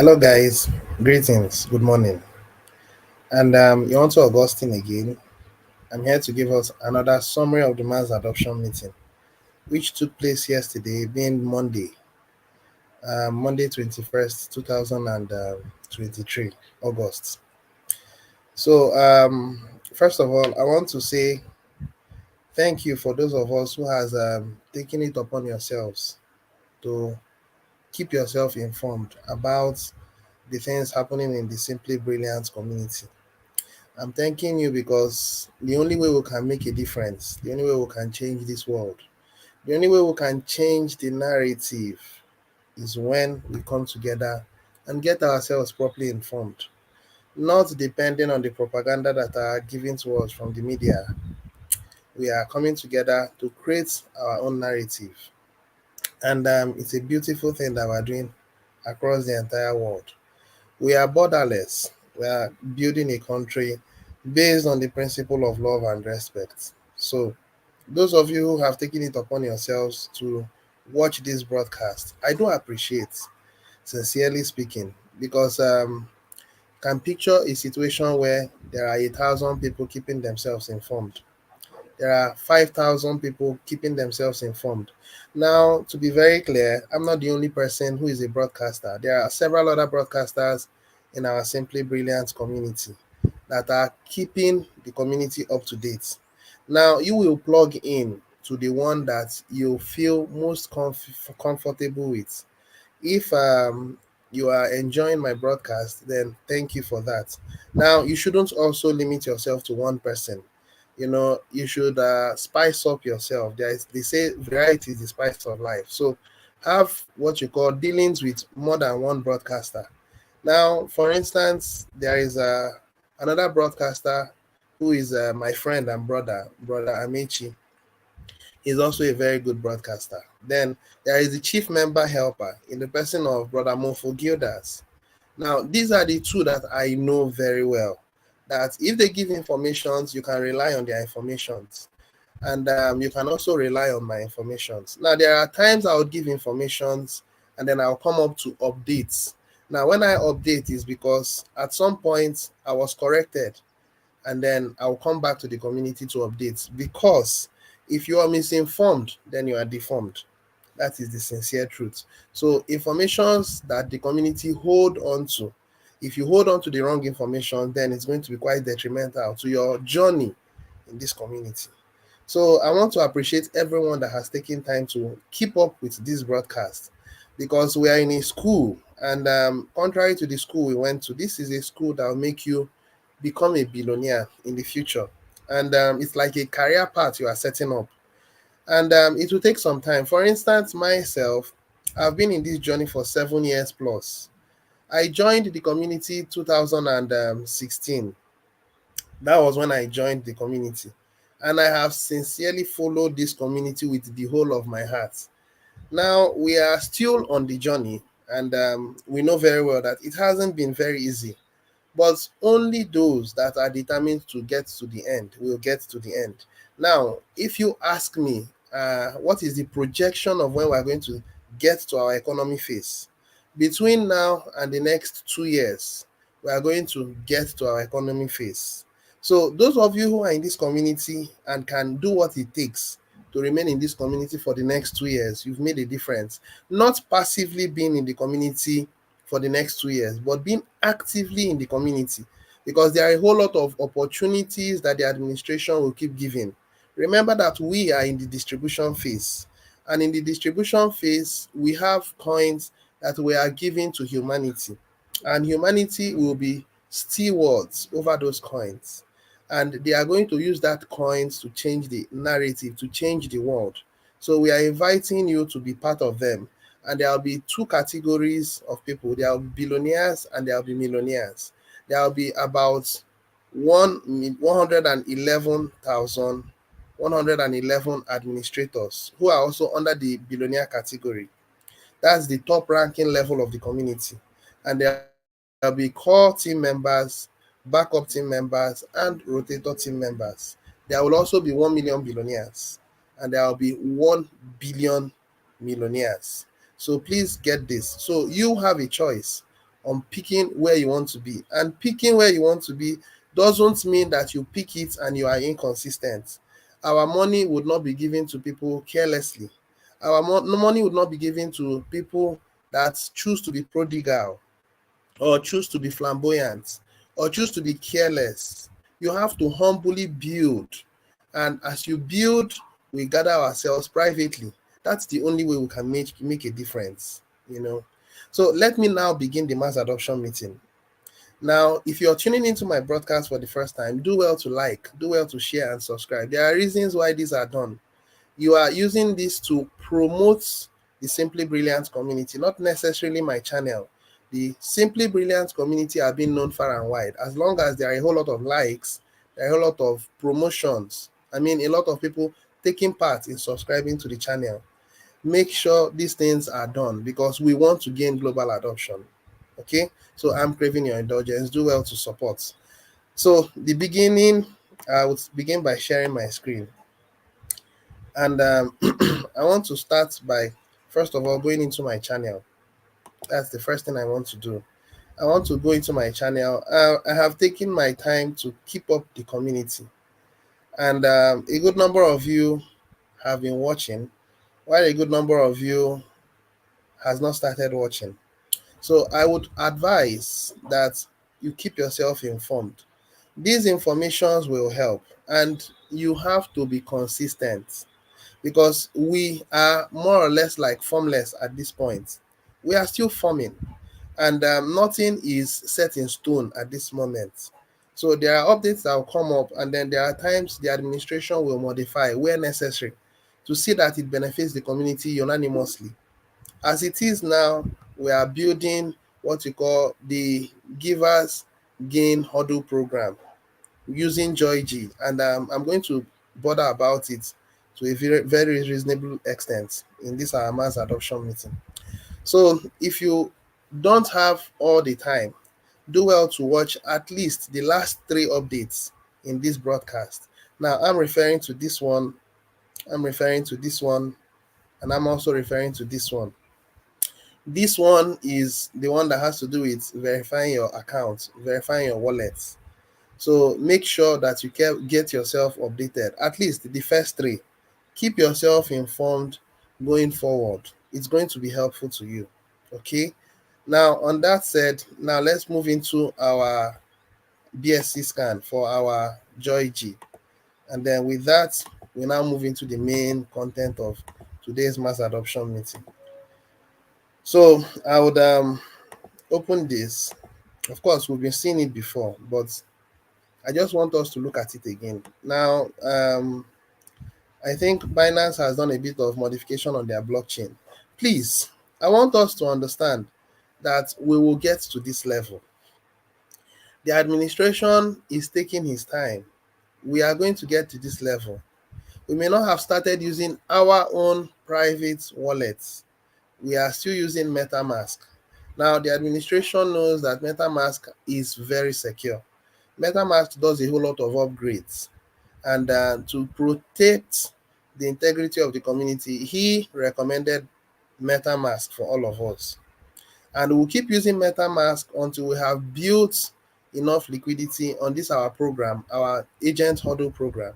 Hello, guys. Greetings. Good morning. And you're on to Augustine again. I'm here to give us another summary of the mass adoption meeting, which took place yesterday, being Monday, Monday 21st, 2023, August. So, first of all, I want to say thank you for those of us who has taken it upon yourselves to keep yourself informed about the things happening in the Simply Brilliant community. I'm thanking you because the only way we can make a difference, the only way we can change this world, the only way we can change the narrative is when we come together and get ourselves properly informed, not depending on the propaganda that are given to us from the media. We are coming together to create our own narrative. And it's a beautiful thing that we're doing across the entire world. We are borderless. We are building a country based on the principle of love and respect. So, those of you who have taken it upon yourselves to watch this broadcast, I do appreciate, sincerely speaking, because can picture a situation where there are 1,000 people keeping themselves informed. There are 5,000 people keeping themselves informed. Now, to be very clear, I'm not the only person who is a broadcaster. There are several other broadcasters in our Simply Brilliant community that are keeping the community up to date. Now, you will plug in to the one that you feel most comfortable with. If you are enjoying my broadcast, then thank you for that. Now, you shouldn't also limit yourself to one person. You should spice up yourself. They say variety is the spice of life. So have what you call dealings with more than one broadcaster. Now, for instance, there is another broadcaster who is my friend and brother Amechi. He's also a very good broadcaster. Then there is the chief member helper in the person of brother Mofo Gildas. Now, these are the two that I know very well. That if they give informations, you can rely on their informations. And you can also rely on my informations. Now, there are times I would give informations and then I'll come up to updates. Now, when I update is because at some point I was corrected and then I'll come back to the community to update, because if you are misinformed, then you are deformed. That is the sincere truth. So informations that the community hold on to, if you hold on to the wrong information, then it's going to be quite detrimental to your journey in this community. So I want to appreciate everyone that has taken time to keep up with this broadcast, because we are in a school, and contrary to the school we went to, this is a school that will make you become a billionaire in the future. And it's like a career path you are setting up. And it will take some time. For instance, myself, I've been in this journey for 7 years plus. I joined the community 2016. That was when I joined the community. And I have sincerely followed this community with the whole of my heart. Now we are still on the journey, and we know very well that it hasn't been very easy. But only those that are determined to get to the end will get to the end. Now, if you ask me, what is the projection of when we're going to get to our economy phase? Between now and the next 2 years, we are going to get to our economy phase. So, those of you who are in this community and can do what it takes to remain in this community for the next 2 years, you've made a difference. Not passively being in the community for the next 2 years, but being actively in the community, because there are a whole lot of opportunities that the administration will keep giving. Remember that we are in the distribution phase, and in the distribution phase, we have coins that we are giving to humanity, and humanity will be stewards over those coins. And they are going to use that coins to change the narrative, to change the world. So we are inviting you to be part of them, and there will be two categories of people. There will be billionaires and there will be millionaires. There will be about 111,111 administrators who are also under the billionaire category. That's the top ranking level of the community. And there will be core team members, backup team members, and rotator team members. There will also be 1 million billionaires, and there will be 1 billion millionaires. So please get this. So you have a choice on picking where you want to be. And picking where you want to be doesn't mean that you pick it and you are inconsistent. Our money would not be given to people carelessly. Our money would not be given to people that choose to be prodigal, or choose to be flamboyant, or choose to be careless. You have to humbly build. And as you build, we gather ourselves privately. That's the only way we can make a difference, you know. So let me now begin the mass adoption meeting. Now, if you're tuning into my broadcast for the first time, do well to like, do well to share and subscribe. There are reasons why these are done. You are using this to promote the Simply Brilliant community, not necessarily my channel. The Simply Brilliant community are being known far and wide. As long as there are a whole lot of likes, there are a whole lot of promotions. I mean, a lot of people taking part in subscribing to the channel. Make sure these things are done because we want to gain global adoption. Okay, so I'm craving your indulgence. Do well to support. So the beginning, I would begin by sharing my screen. And I want to start by, first of all, going into my channel. That's the first thing I want to do. I want to go into my channel. I have taken my time to keep up the community. And a good number of you have been watching, while a good number of you has not started watching. So I would advise that you keep yourself informed. These informations will help, and you have to be consistent, because we are more or less like formless at this point. We are still forming, and nothing is set in stone at this moment. So there are updates that will come up, and then there are times the administration will modify where necessary to see that it benefits the community unanimously. As it is now, we are building what we call the Givers Gain Huddle program using JoyG, and I'm going to bother about it to a very reasonable extent in this our mass adoption meeting. So if you don't have all the time, do well to watch at least the last 3 updates in this broadcast. Now I'm referring to this one, I'm referring to this one, and I'm also referring to this one. This one is the one that has to do with verifying your account, verifying your wallet. So make sure that you get yourself updated, at least the first 3. Keep yourself informed going forward. It's going to be helpful to you. Okay. Now, on that said, now let's move into our BSC scan for our JoyG. And then with that, we now move into the main content of today's mass adoption meeting. So I would open this. Of course, we've been seeing it before, but I just want us to look at it again. Now, I think Binance has done a bit of modification on their blockchain. Please, I want us to understand that we will get to this level. The administration is taking his time. We are going to get to this level. We may not have started using our own private wallets. We are still using MetaMask. Now, the administration knows that MetaMask is very secure. MetaMask does a whole lot of upgrades, and to protect the integrity of the community, he recommended MetaMask for all of us. And we'll keep using MetaMask until we have built enough liquidity on this our program, our agent huddle program.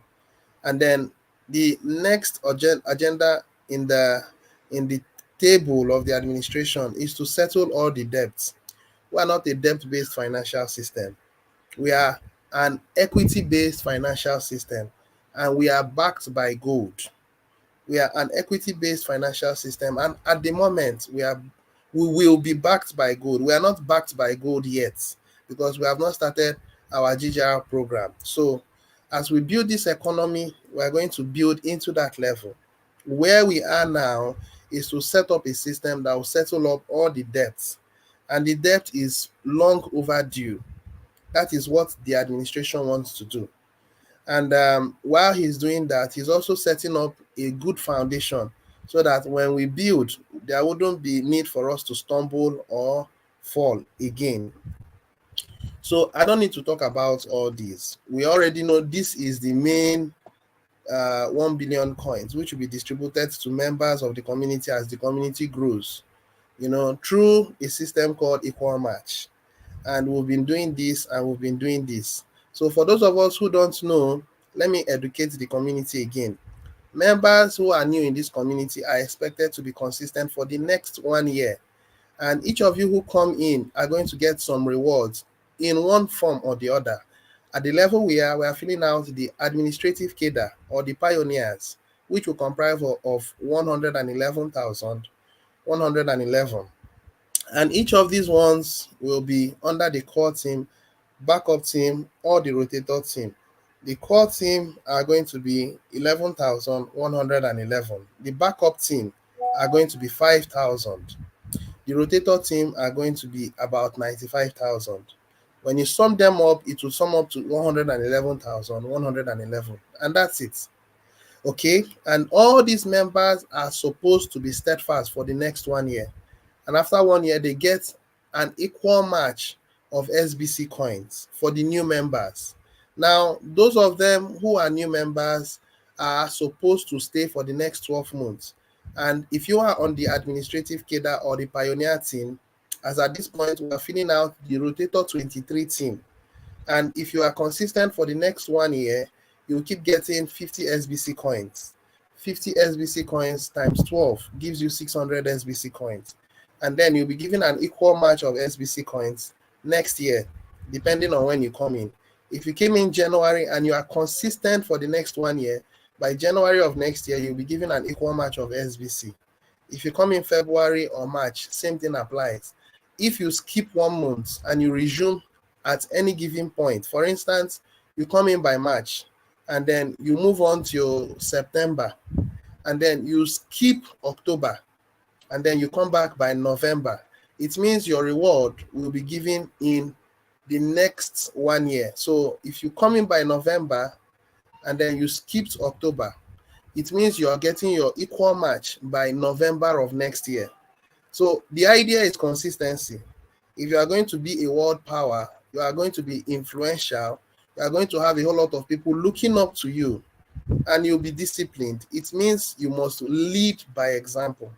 And then the next agenda in the table of the administration is to settle all the debts. We are not a debt-based financial system. We are an equity-based financial system, and we are backed by gold. We are an equity-based financial system, and at the moment we will be backed by gold. We are not backed by gold yet because we have not started our GGR program. So as we build this economy, we are going to build into that level. Where we are now is to set up a system that will settle up all the debts, and the debt is long overdue. That is what the administration wants to do. And while he's doing that, he's also setting up a good foundation so that when we build, there wouldn't be need for us to stumble or fall again. So I don't need to talk about all these. We already know this is the main 1 billion coins, which will be distributed to members of the community as the community grows. through a system called equal match. And we've been doing this and we've been doing this. So for those of us who don't know, let me educate the community again. Members who are new in this community are expected to be consistent for the next 1 year. And each of you who come in are going to get some rewards in one form or the other. At the level we are filling out the administrative cadre or the pioneers, which will comprise of 111,111. And each of these ones will be under the core team, backup team, or the rotator team. The core team are going to be 11,111. The backup team are going to be 5,000. The rotator team are going to be about 95,000. When you sum them up, it will sum up to 111,111. And that's it. Okay. And all these members are supposed to be steadfast for the next 1 year. And after 1 year, they get an equal match of SBC coins for the new members. Now, those of them who are new members are supposed to stay for the next 12 months. And if you are on the administrative cadre or the pioneer team, as at this point, we are filling out the Rotator 23 team. And if you are consistent for the next 1 year, you'll keep getting 50 SBC coins. 50 SBC coins times 12 gives you 600 SBC coins. And then you'll be given an equal match of SBC coins next year, depending on when you come in. If you came in January and you are consistent for the next 1 year, by January of next year, you'll be given an equal match of SBC. If you come in February or March, same thing applies. If you skip 1 month and you resume at any given point, for instance, you come in by March and then you move on to September and then you skip October and then you come back by November, it means your reward will be given in the next 1 year. So if you come in by November and then you skipped October, it means you are getting your equal match by November of next year. So the idea is consistency. If you are going to be a world power, you are going to be influential, you are going to have a whole lot of people looking up to you, and you'll be disciplined. It means you must lead by example.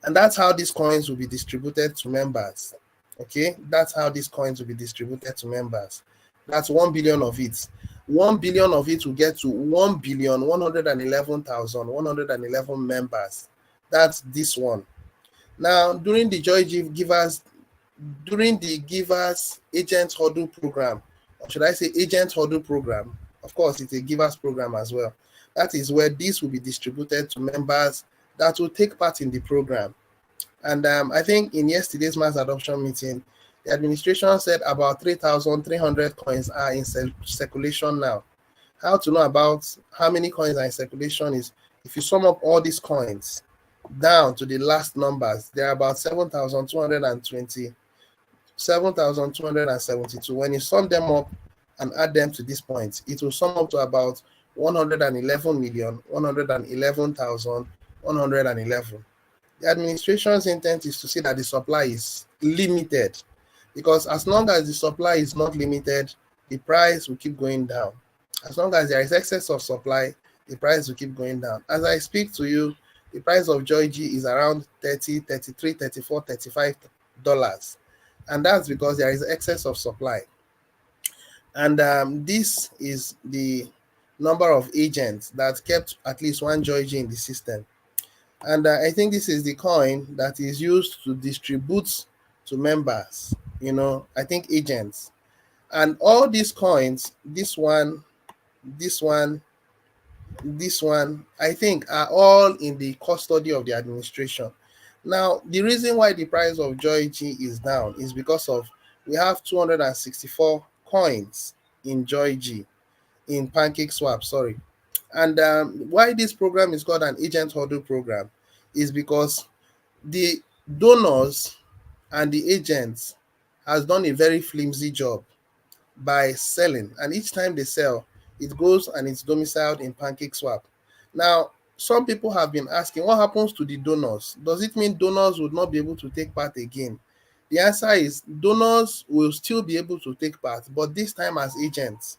And that's how these coins will be distributed to members. Okay, that's how these coins will be distributed to members. That's 1 billion of it. 1 billion of it will get to 1,111,111 members. That's this one. Now, during the Givers Agent Huddle program, or should I say Agent Huddle program, of course, it's a Givers program as well. That is where this will be distributed to members that will take part in the program. And I think in yesterday's mass adoption meeting, the administration said about 3,300 coins are in circulation now. How to know about how many coins are in circulation is if you sum up all these coins down to the last numbers, there are about 7,220, 7,272. When you sum them up and add them to this point, it will sum up to about 111,111,111. The administration's intent is to see that the supply is limited, because as long as the supply is not limited, the price will keep going down. As long as there is excess of supply, the price will keep going down. As I speak to you, the price of Joy G is around $30, $33, $34, $35. And that's because there is excess of supply. And this is the number of agents that kept at least one Joy G in the system. And I think this is the coin that is used to distribute to members, I think agents. And all these coins, this one, I think are all in the custody of the administration. Now, the reason why the price of Joy G is down is because of we have 264 coins in Joy G, in PancakeSwap, sorry. And why this program is called an agent huddle program is because the donors and the agents has done a very flimsy job by selling, and each time they sell, it goes and it's domiciled in PancakeSwap. Now, some people have been asking, what happens to the donors? Does it mean donors would not be able to take part again? The answer is donors will still be able to take part, but this time as agents.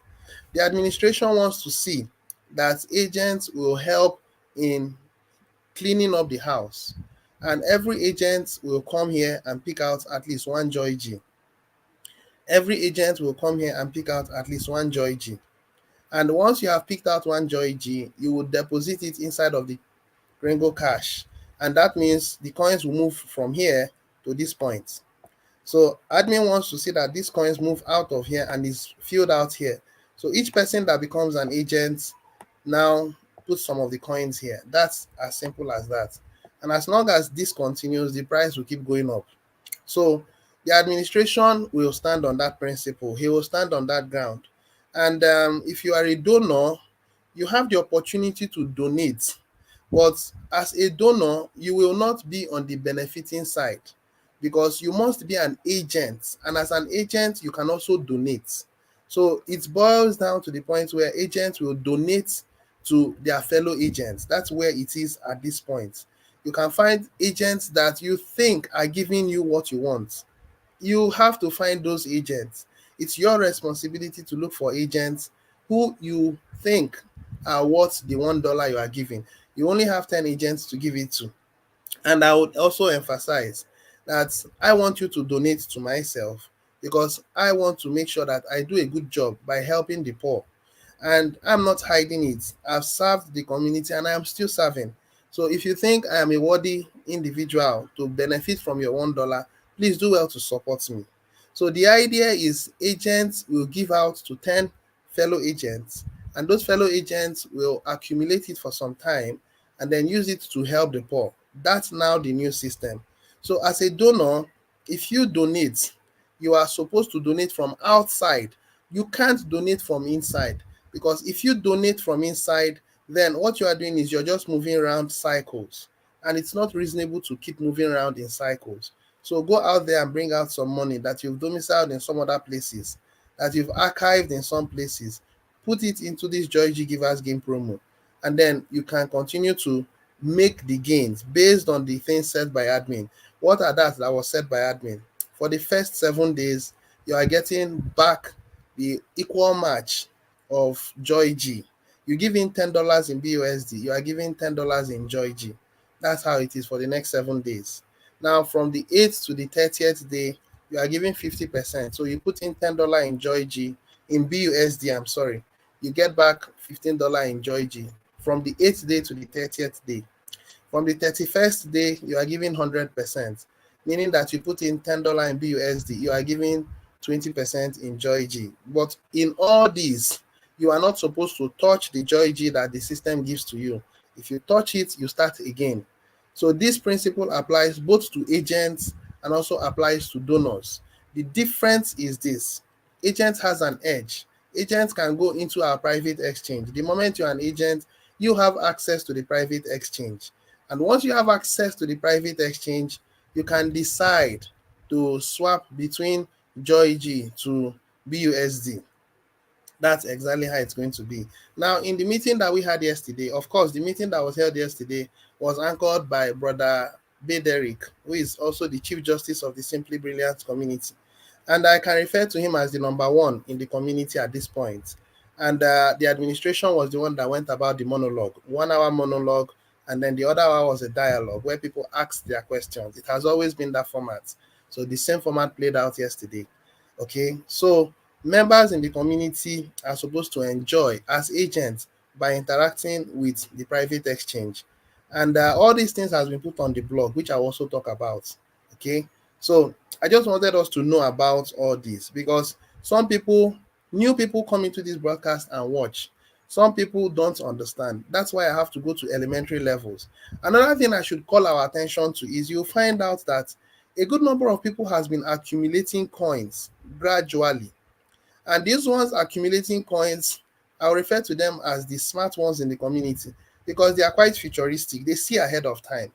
The administration wants to see that agents will help in cleaning up the house. and every agent will come here and pick out at least one Joy G. Every agent will come here and pick out at least one Joy G. And once you have picked out one Joy G, you will deposit it inside of the Gringo Cash. And that means the coins will move from here to this point. So admin wants to see that these coins move out of here and is filled out here. So each person that becomes an agent now puts some of the coins here. That's as simple as that. And as long as this continues, the price will keep going up. So the administration will stand on that principle. He will stand on that ground. And if you are a donor, you have the opportunity to donate. But as a donor, you will not be on the benefiting side because you must be an agent. And as an agent, you can also donate. So it boils down to the point where agents will donate to their fellow agents. That's where it is at this point. You can find agents that you think are giving you what you want. You have to find those agents. It's your responsibility to look for agents who you think are worth the $1 you are giving. You only have 10 agents to give it to. And I would also emphasize that I want you to donate to myself because I want to make sure that I do a good job by helping the poor. And I'm not hiding it. I've served the community and I am still serving. So if you think I am a worthy individual to benefit from your $1, please do well to support me. So the idea is agents will give out to 10 fellow agents, and those fellow agents will accumulate it for some time and then use it to help the poor. That's now the new system. So as a donor, if you donate, you are supposed to donate from outside. You can't donate from inside because if you donate from inside, then what you are doing is you're just moving around cycles, and it's not reasonable to keep moving around in cycles. So go out there and bring out some money that you've domiciled in some other places, that you've archived in some places, put it into this Joy G Givers game promo, and then you can continue to make the gains based on the things set by admin. What are that was set by admin? For the first 7 days, you are getting back the equal match of Joy G. You give in $10 in BUSD, you are giving $10 in Joy G. That's how it is for the next 7 days. Now, from the 8th to the 30th day, you are giving 50%. So you put in $10 in Joy G, in BUSD, I'm sorry. You get back $15 in Joy G from the 8th day to the 30th day. From the 31st day, you are giving 100%, meaning that you put in $10 in BUSD, you are giving 20% in Joy G. But in all these, you are not supposed to touch the Joy G that the system gives to you. If you touch it, you start again. So this principle applies both to agents and also applies to donors. The difference is this: agent has an edge. Agents can go into our private exchange. The moment you're an agent, you have access to the private exchange. And once you have access to the private exchange, you can decide to swap between Joy G to BUSD. That's exactly how it's going to be. Now, in the meeting that we had yesterday, of course, the meeting that was held yesterday was anchored by Brother Bederick, who is also the Chief Justice of the Simply Brilliant community. And I can refer to him as the number one in the community at this point. And the administration was the one that went about the monologue, 1 hour monologue, and then the other hour was a dialogue where people asked their questions. It has always been that format. So the same format played out yesterday. Okay, so members in the community are supposed to enjoy as agents by interacting with the private exchange. And all these things has been put on the blog, which I also talk about. Okay, so I just wanted us to know about all this because some people, new people come into this broadcast and watch. Some people don't understand. That's why I have to go to elementary levels. Another thing I should call our attention to is you'll find out that a good number of people has been accumulating coins gradually. And these ones accumulating coins, I'll refer to them as the smart ones in the community because they are quite futuristic. They see ahead of time.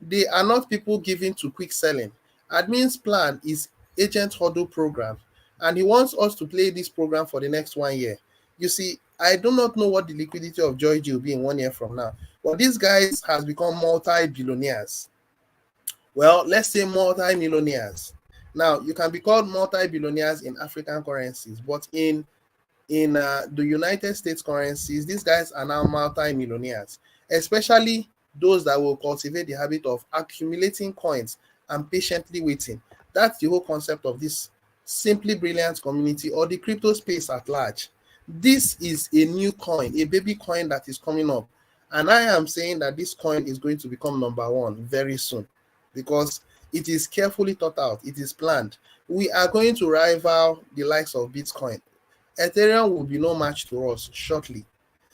They are not people given to quick selling. Admin's plan is agent huddle program, and he wants us to play this program for the next 1 year. You see, I do not know what the liquidity of Joy G will be in 1 year from now, but these guys has become multi-billionaires. Well, let's say multi-millionaires. Now, you can be called multi-billionaires in African currencies, but in the United States currencies, these guys are now multi-millionaires, especially those that will cultivate the habit of accumulating coins and patiently waiting. That's the whole concept of this Simply Brilliant community or the crypto space at large. This is a new coin, a baby coin that is coming up. And I am saying that this coin is going to become number one very soon because it is carefully thought out, it is planned. We are going to rival the likes of Bitcoin. Ethereum will be no match to us shortly.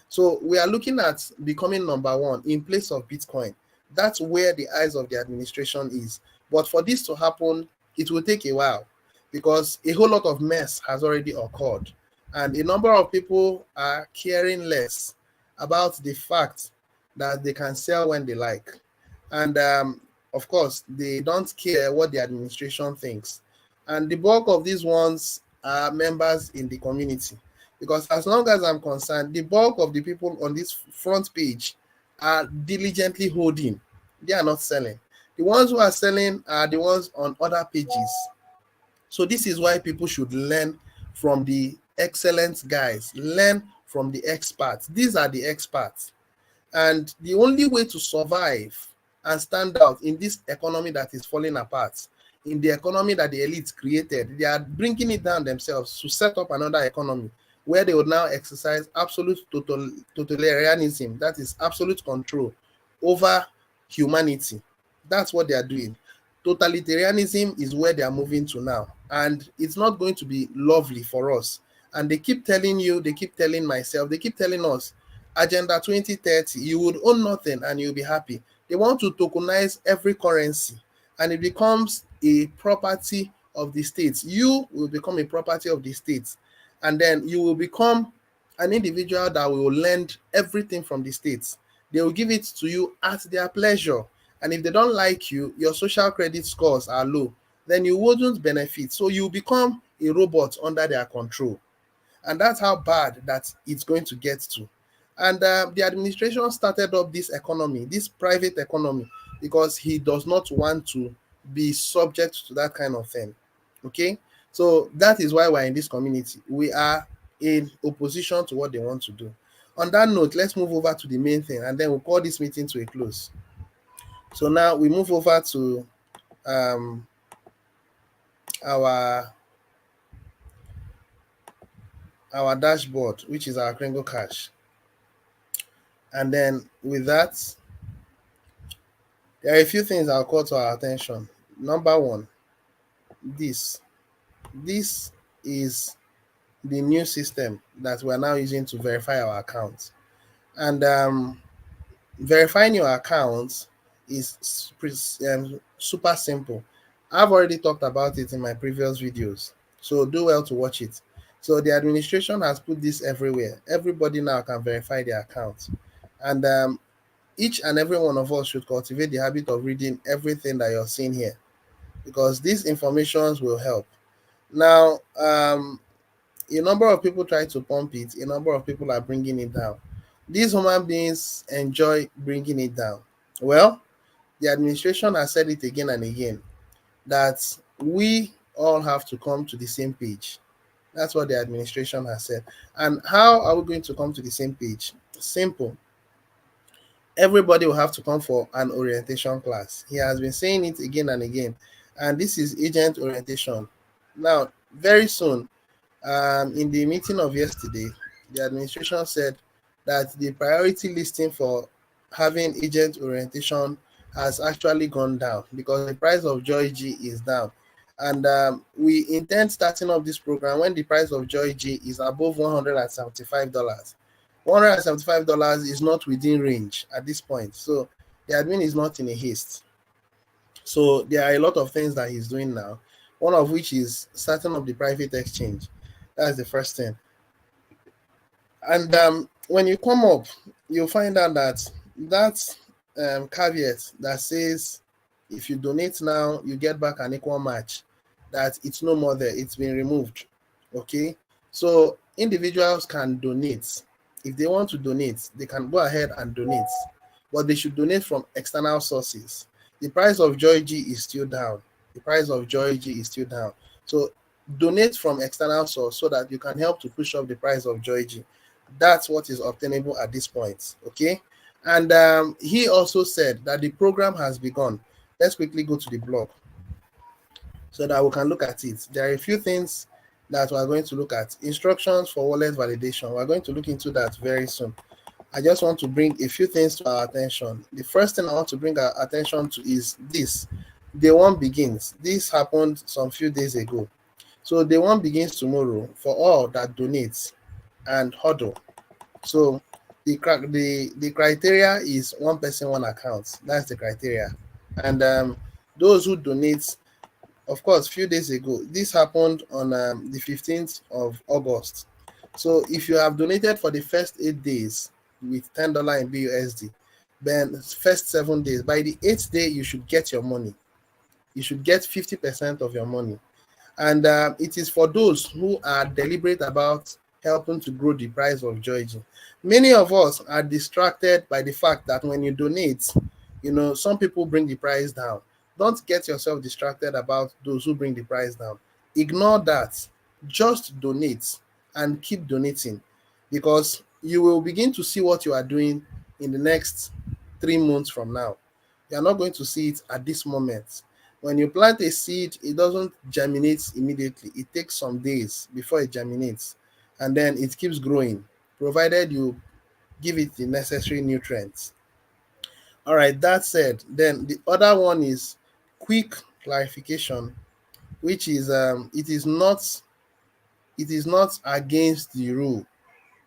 So we are looking at becoming number one in place of Bitcoin. That's where the eyes of the administration is. But for this to happen, it will take a while because a whole lot of mess has already occurred. And a number of people are caring less about the fact that they can sell when they like. And of course, they don't care what the administration thinks. And the bulk of these ones are members in the community. Because as long as I'm concerned, the bulk of the people on this front page are diligently holding. They are not selling. The ones who are selling are the ones on other pages. So this is why people should learn from the excellent guys, learn from the experts. These are the experts. And the only way to survive and stand out in this economy that is falling apart, in the economy that the elites created, they are bringing it down themselves to set up another economy where they would now exercise absolute totalitarianism, that is absolute control over humanity. That's what they are doing. Totalitarianism is where they are moving to now, and it's not going to be lovely for us. And they keep telling you, they keep telling myself, they keep telling us, Agenda 2030, you would own nothing and you'll be happy. They want to tokenize every currency and it becomes a property of the states. You will become a property of the states, and then you will become an individual that will lend everything from the states. They will give it to you at their pleasure. And if they don't like you, your social credit scores are low, then you wouldn't benefit. So you become a robot under their control. And that's how bad that it's going to get to. And the administration started up this economy, this private economy, because he does not want to be subject to that kind of thing. Okay? So that is why we're in this community. We are in opposition to what they want to do. On that note, let's move over to the main thing and then we'll call this meeting to a close. So now we move over to our dashboard, which is our Kringle Cash. And then with that, there are a few things I'll call to our attention. Number one, this is the new system that we're now using to verify our accounts. And verifying your accounts is super simple. I've already talked about it in my previous videos, so do well to watch it. So the administration has put this everywhere. Everybody now can verify their accounts. And each and every one of us should cultivate the habit of reading everything that you're seeing here, because these informations will help. Now, a number of people try to pump it, a number of people are bringing it down. These human beings enjoy bringing it down. Well, the administration has said it again and again that we all have to come to the same page. That's what the administration has said. And how are we going to come to the same page? Simple. Everybody will have to come for an orientation class. He has been saying it again and again. And this is agent orientation. Now, very soon, in the meeting of yesterday, the administration said that the priority listing for having agent orientation has actually gone down because the price of Joy G is down. And we intend starting up this program when the price of Joy G is above $175. $175 is not within range at this point. So the admin is not in a haste. So there are a lot of things that he's doing now, one of which is starting up the private exchange. That's the first thing. And when you come up, you'll find out that caveat that says if you donate now, you get back an equal match, that it's no more there, it's been removed. Okay, so individuals can donate. If they want to donate, they can go ahead and donate, but they should donate from external sources. The price of Joy G is still down. The price of Joy G is still down. So donate from external source so that you can help to push up the price of Joy G. That's what is obtainable at this point. Okay. And he also said that the program has begun. Let's quickly go to the blog so that we can look at it. There are a few things that we are going to look at. Instructions for wallet validation. We're going to look into that very soon. I just want to bring a few things to our attention. The first thing I want to bring our attention to is this. Day one begins. This happened some few days ago. So day one begins tomorrow for all that donates and huddle. So the criteria is one person, one account. That's the criteria. And those who donate, of course, few days ago, this happened on the 15th of August. So if you have donated for the first 8 days with $10 in BUSD, then first 7 days, by the 8th day, you should get your money. You should get 50% of your money. And it is for those who are deliberate about helping to grow the price of Georgie. Many of us are distracted by the fact that when you donate, some people bring the price down. Don't get yourself distracted about those who bring the price down. Ignore that. Just donate and keep donating, because you will begin to see what you are doing in the next 3 months from now. You are not going to see it at this moment. When you plant a seed, it doesn't germinate immediately. It takes some days before it germinates, and then it keeps growing, provided you give it the necessary nutrients. All right, that said, then the other one is quick clarification, which is it is not against the rule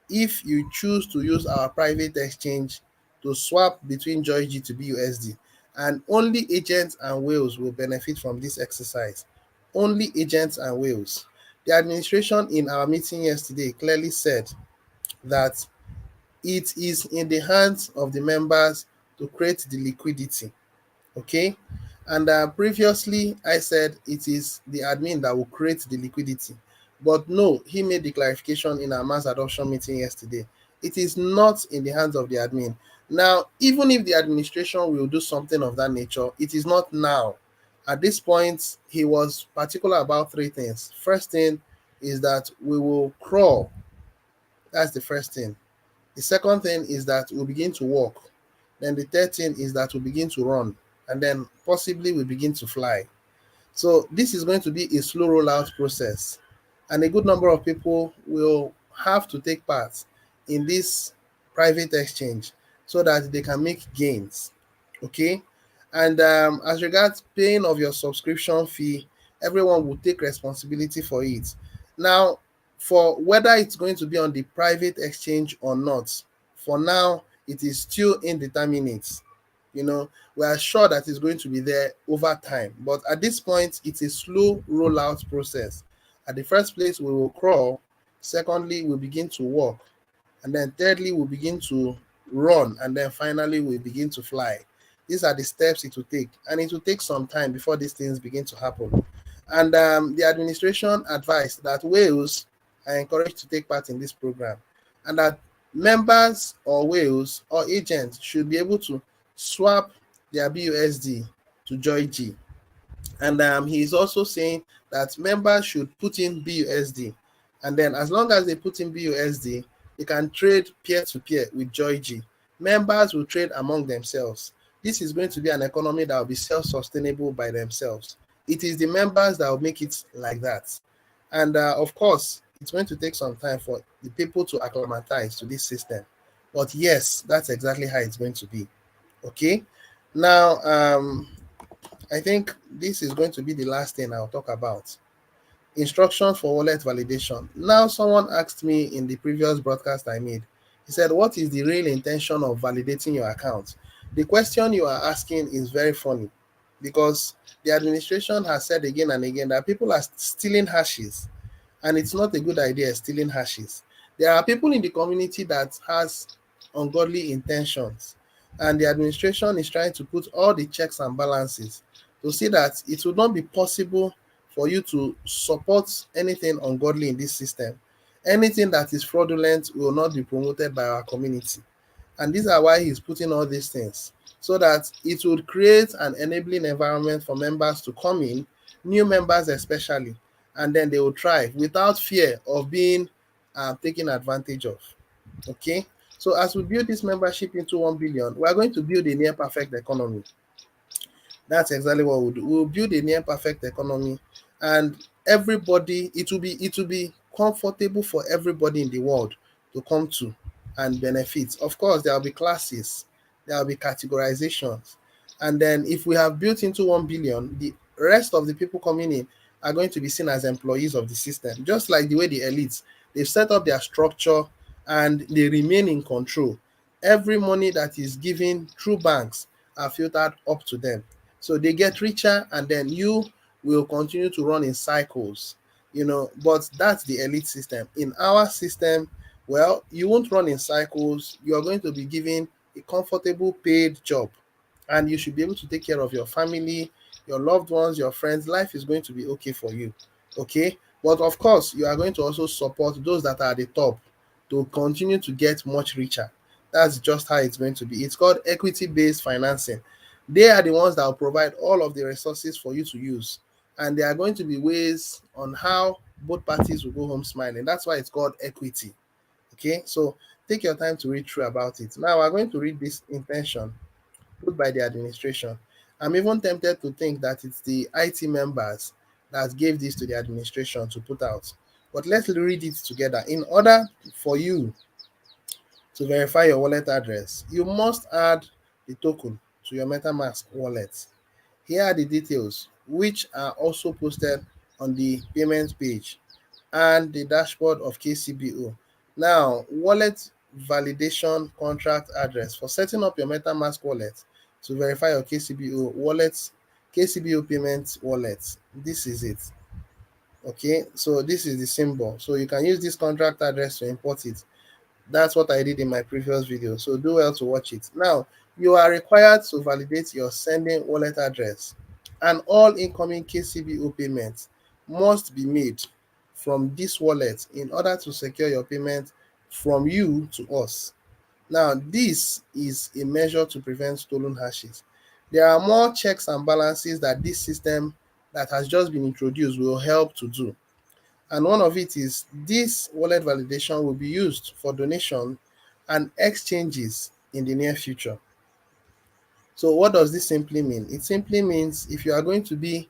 if you choose to use our private exchange to swap between Georgie to BUSD, and only agents and whales will benefit from this exercise. Only agents and whales. The administration in our meeting yesterday clearly said that it is in the hands of the members to create the liquidity. Okay. And previously I said it is the admin that will create the liquidity, but no, he made the clarification in our mass adoption meeting yesterday. It is not in the hands of the admin. Now, even if the administration will do something of that nature, it is not now. At this point, he was particular about three things. First thing is that we will crawl. That's the first thing. The second thing is that we'll begin to walk. Then the third thing is that we'll begin to run. And then possibly we begin to fly. So this is going to be a slow rollout process. And a good number of people will have to take part in this private exchange so that they can make gains. Okay. And as regards paying of your subscription fee, everyone will take responsibility for it. Now, for whether it's going to be on the private exchange or not, for now, it is still indeterminate. We are sure that it's going to be there over time. But at this point, it's a slow rollout process. At the first place, we will crawl. Secondly, we begin to walk. And then thirdly, we begin to run. And then finally, we begin to fly. These are the steps it will take. And it will take some time before these things begin to happen. And the administration advised that whales are encouraged to take part in this program, and that members or whales or agents should be able to swap their BUSD to Georgie. And he is also saying that members should put in BUSD, and then as long as they put in BUSD, they can trade peer-to-peer with Georgie. Members will trade among themselves. This is going to be an economy that will be self-sustainable by themselves. It is the members that will make it like that. And of course, it's going to take some time for the people to acclimatize to this system. But yes, that's exactly how it's going to be. Okay. Now, I think this is going to be the last thing I'll talk about. Instructions for wallet validation. Now, someone asked me in the previous broadcast I made, he said, what is the real intention of validating your account? The question you are asking is very funny, because the administration has said again and again that people are stealing hashes, and it's not a good idea stealing hashes. There are people in the community that has ungodly intentions, and the administration is trying to put all the checks and balances to see that it will not be possible for you to support anything ungodly in this system. Anything that is fraudulent will not be promoted by our community. And these are why he's putting all these things, so that it would create an enabling environment for members to come in, new members especially, and then they will thrive without fear of being taken advantage of. Okay, So as we build this membership into 1 billion, we are going to build a near perfect economy. That's exactly what we'll do. We'll build a near perfect economy, and everybody, it will be comfortable for everybody in the world to come to and benefit. Of course, there will be classes, there will be categorizations, and then if we have built into 1 billion, the rest of the people coming in are going to be seen as employees of the system, just like the way the elites, they've set up their structure and they remain in control. Every money that is given through banks are filtered up to them, so they get richer, and then you will continue to run in cycles, but that's the elite system. In our system, well, you won't run in cycles. You are going to be given a comfortable paid job, and you should be able to take care of your family, your loved ones, your friends. Life is going to be okay for you. Okay, but of course you are going to also support those that are at the top to continue to get much richer. That's just how it's going to be. It's called equity based financing. They are the ones that will provide all of the resources for you to use, and there are going to be ways on how both parties will go home smiling. That's why it's called equity. Okay, so take your time to read through about it. Now we're going to read this intention put by the administration. I'm even tempted to think that it's the IT members that gave this to the administration to put out. But let's read it together. In order for you to verify your wallet address, you must add the token to your MetaMask wallet. Here are the details, which are also posted on the payment page and the dashboard of KCBO. Now, wallet validation contract address. For setting up your MetaMask wallet to verify your KCBO wallet, KCBO payment wallet, this is it. Okay, so this is the symbol. So you can use this contract address to import it. That's what I did in my previous video. So do well to watch it. Now, you are required to validate your sending wallet address, and all incoming KCBO payments must be made from this wallet in order to secure your payment from you to us. Now, this is a measure to prevent stolen hashes. There are more checks and balances that this system that has just been introduced will help to do. And one of it is this wallet validation will be used for donation and exchanges in the near future. So what does this simply mean? It simply means if you are going to be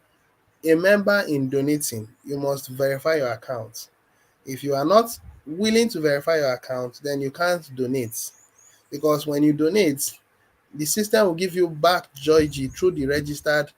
a member in donating, you must verify your account. If you are not willing to verify your account, then you can't donate, because when you donate, the system will give you back Joy through the registered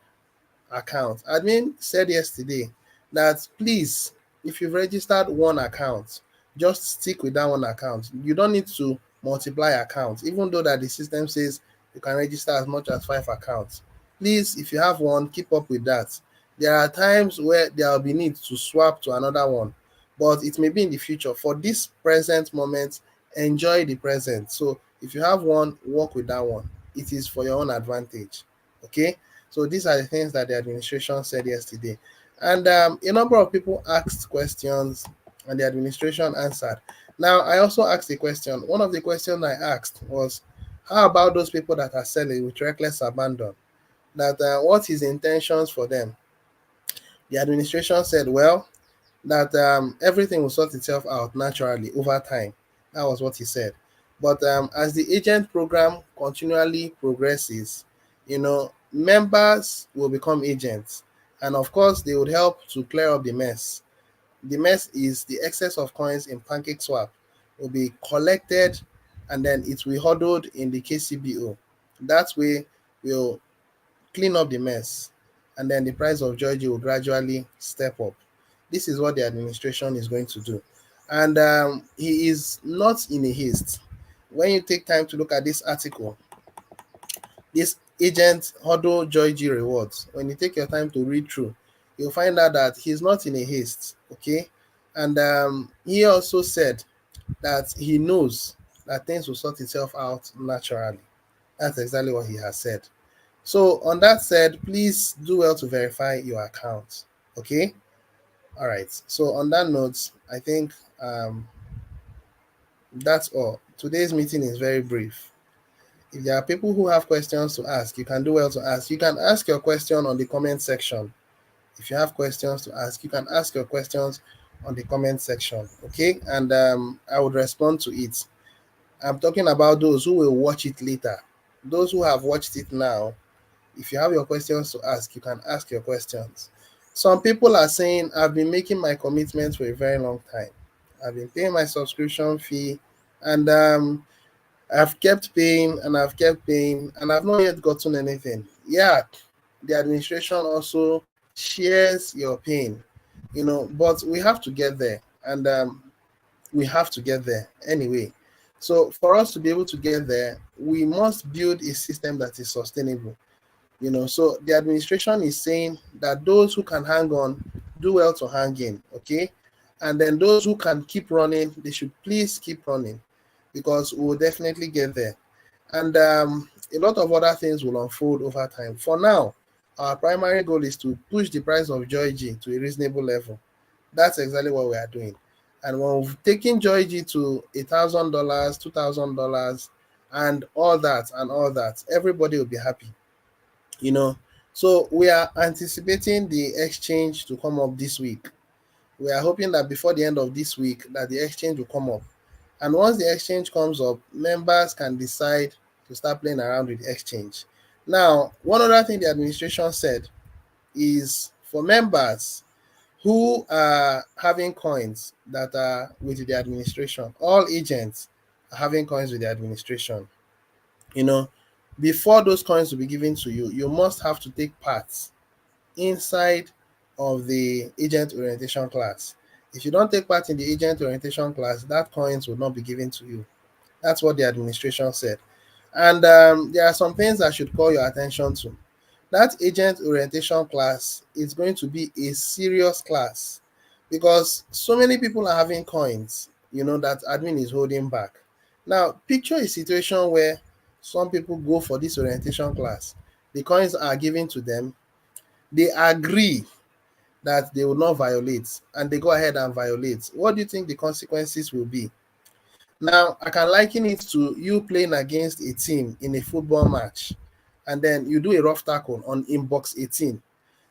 account. Admin said yesterday that please, if you've registered one account, just stick with that one account. You don't need to multiply accounts, even though that the system says you can register as much as 5 accounts. Please, if you have one, keep up with that. There are times where there will be need to swap to another one, but it may be in the future. For this present moment, enjoy the present. So if you have one, work with that one. It is for your own advantage. Okay, so these are the things that the administration said yesterday. And a number of people asked questions and the administration answered. Now, I also asked a question. One of the questions I asked was, how about those people that are selling with reckless abandon? That what is intentions for them? The administration said, well, that everything will sort itself out naturally over time. That was what he said. But as the agent program continually progresses, members will become agents. And of course, they would help to clear up the mess. The mess is the excess of coins in PancakeSwap will be collected, and then it will be huddled in the KCBO. That way, we'll clean up the mess, and then the price of Georgie will gradually step up. This is what the administration is going to do. And he is not in a haste. When you take time to look at this article, this agent Huddle Joy G rewards, when you take your time to read through, you'll find out that he's not in a haste. Okay. And he also said that he knows that things will sort itself out naturally. That's exactly what he has said. So, on that said, please do well to verify your account. Okay. All right. So, on that note, I think that's all. Today's meeting is very brief. If there are people who have questions to ask, you can do well to ask. You can ask your question on the comment section. If you have questions to ask, you can ask your questions on the comment section. Okay. And I would respond to it. I'm talking about those who will watch it later. Those who have watched it now, if you have your questions to ask, you can ask your questions. Some people are saying, I've been making my commitment for a very long time. I've been paying my subscription fee, and I've kept paying and I've kept paying, and I've not yet gotten anything. Yeah, the administration also shares your pain, but we have to get there, and we have to get there anyway. So for us to be able to get there, we must build a system that is sustainable. So the administration is saying that those who can hang on do well to hang in, okay? And then those who can keep running, they should please keep running, because we will definitely get there. And a lot of other things will unfold over time. For now, our primary goal is to push the price of Joy G to a reasonable level. That's exactly what we are doing. And when we've taken Joy G to $1,000, $2,000, and all that, everybody will be happy. you know. So we are anticipating the exchange to come up this week. We are hoping that before the end of this week that the exchange will come up. And once the exchange comes up, members can decide to start playing around with the exchange. Now, one other thing the administration said is for members who are having coins that are with the administration, all agents are having coins with the administration. You know, before those coins will be given to you, you must have to take part inside of the agent orientation class. If you don't take part in the agent orientation class, that coins will not be given to you. That's what the administration said. And there are some things I should call your attention to. That agent orientation class is going to be a serious class, because so many people are having coins, that admin is holding back. Now, picture a situation where some people go for this orientation class, the coins are given to them, they agree that they will not violate, and they go ahead and violate. What do you think the consequences will be? Now, I can liken it to you playing against a team in a football match, and then you do a rough tackle on in box 18.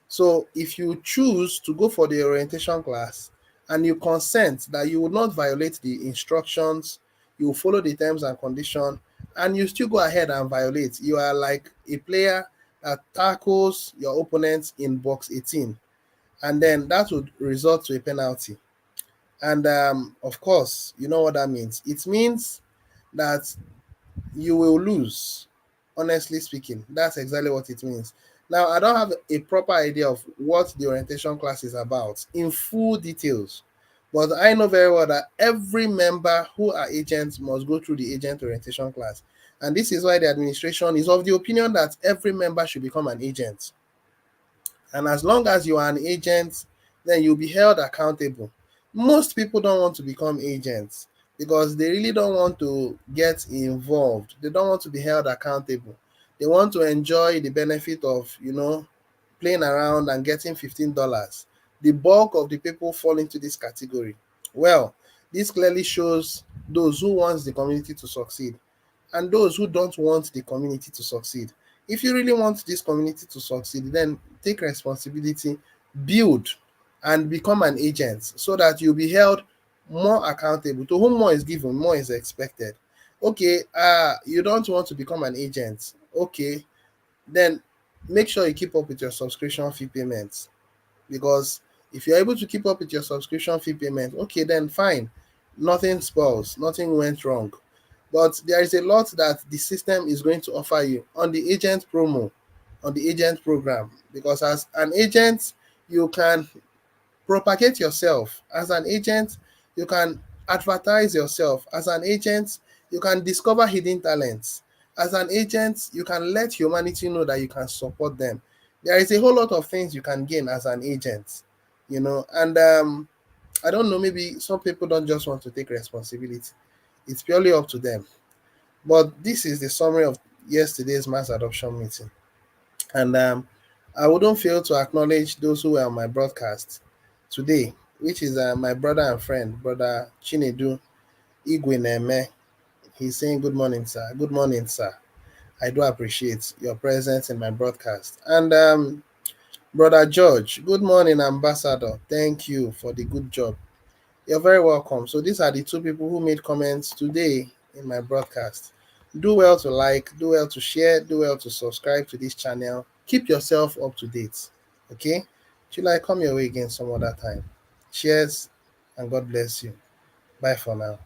So if you choose to go for the orientation class and you consent that you will not violate the instructions, you will follow the terms and conditions, and you still go ahead and violate, you are like a player that tackles your opponent in box 18, and then that would result to a penalty. And of course, you know what that means. It means that you will lose. Honestly speaking, that's exactly what it means. Now, I don't have a proper idea of what the orientation class is about in full details, but I know very well that every member who are agents must go through the agent orientation class. And this is why the administration is of the opinion that every member should become an agent. And as long as you are an agent, then you'll be held accountable. Most people don't want to become agents because they really don't want to get involved. They don't want to be held accountable. They want to enjoy the benefit of, playing around and getting $15. The bulk of the people fall into this category. Well, this clearly shows those who want the community to succeed and those who don't want the community to succeed. If you really want this community to succeed, then take responsibility, build, and become an agent so that you'll be held more accountable. To whom more is given, more is expected. Okay, you don't want to become an agent. Okay, then make sure you keep up with your subscription fee payments, because if you're able to keep up with your subscription fee payment, okay, then fine. Nothing spoils, nothing went wrong. But there is a lot that the system is going to offer you on the agent promo, on the agent program, because as an agent, you can propagate yourself. As an agent, you can advertise yourself. As an agent, you can discover hidden talents. As an agent, you can let humanity know that you can support them. There is a whole lot of things you can gain as an agent, and I don't know, maybe some people don't just want to take responsibility. It's purely up to them. But this is the summary of yesterday's mass adoption meeting. And I wouldn't fail to acknowledge those who were on my broadcast today, which is my brother and friend, brother Chinedu Igweneme. He's saying, Good morning, sir. Good morning, sir. I do appreciate your presence in my broadcast. And brother George, good morning, ambassador. Thank you for the good job. You're very welcome. So these are the two people who made comments today in my broadcast. Do well to like, do well to share, do well to subscribe to this channel. Keep yourself up to date. Okay? Till I come your way again some other time. Cheers and God bless you. Bye for now.